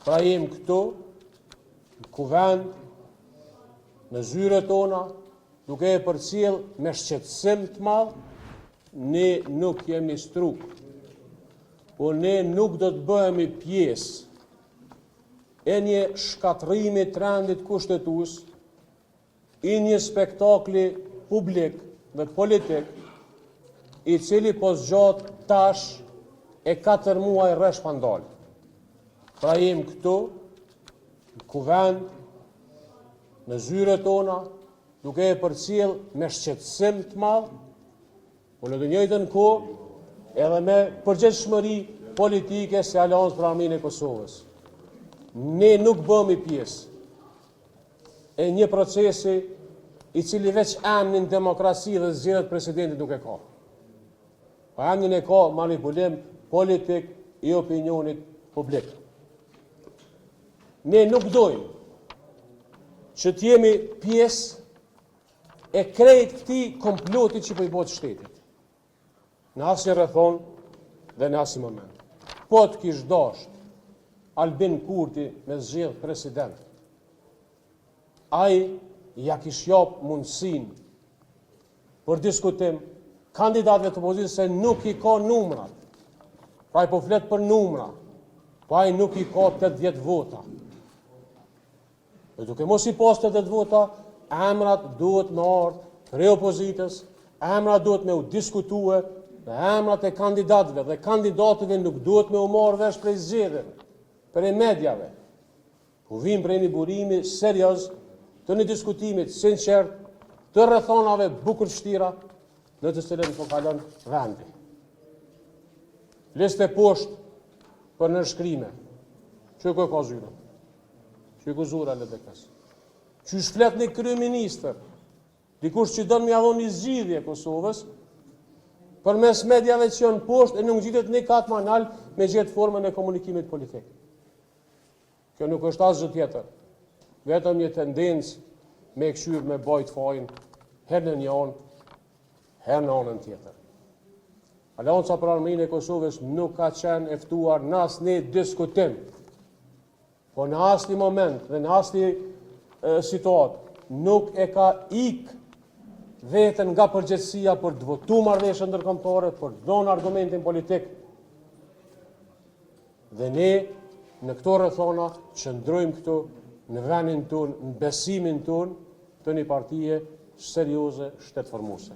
Pra jem këtu, në kuvend, në zyre tona, duke e përcjell me shqetësim të madh, ne nuk jemi struk, po ne nuk do të bëhemi pjesë e një shkatrimi trendit kushtetues, i një spektakli publik dhe politik, i cili po zgjat tash e 4 muaj rresh pa ndalë. Pra jem këtu, në kuvend, në zyre tona, duke e përcjell me shqetësim të madh, por në të njëjtën kohë edhe me përgjegjësinë politike se Aleancë për Armiqnë e Kosovës. Ne nuk bëhemi pjesë e një procesi i cili veç emnin demokraci dhe zgjedhjet presidentit nuk e ka. Pa emnin e ka manipulim politik i opinionit publik. Ne nuk dojmë që t'jemi pjesë e krejt këtij komplotit që po i bëhet shtetit. Në asnjë rrethon dhe në asnjë moment. Po të kish dashur Albin Kurti me zgjedh president, ai ja kish jap mundësinë për diskutim kandidatëve të opozitës se nuk i ka numrat. Pra ai po flet për numra, po ai nuk i ka 80 vota. Dhe duke mos i pas 80 vota, emrat duhet me ardhë prej opozitës, emrat duhet me u diskutue, dhe emrat e kandidatëve dhe kandidatëve nuk duhet me u marrë vesh prej zgjedhjeve, prej medjave. Po vim prej një burimi serioz të një diskutimit sinqert të rrethonave bukur shtira në të cilën po kalon vendi. Liste poshtë për nënshkrime. Që ka zyra? Që ku zura LDK-s? Që shflet një kryeministër, dikush që don m'ia dhoni zgjidhje Kosovës, përmes medjave që janë poshtë e nuk ngjitet një kat më lart me gjetë formën e komunikimit politik. Kjo nuk është asgjë tjetër. Vetëm një tendencë me këshyr me bajt fajin herë në një anë, herë në anën tjetër. Aleanca për Armiqnë e Kosovës nuk ka qenë e ftuar në asnjë diskutim, po në asnjë moment dhe në asnjë situatë nuk e ka ik veten nga përgjegjësia për të votuar marrëveshje ndërkombëtare, për të dhënë argumentin politik. Dhe ne në këto rrethona qëndrojmë këtu në vendin tonë, në besimin tonë të një partie serioze shtetformuese.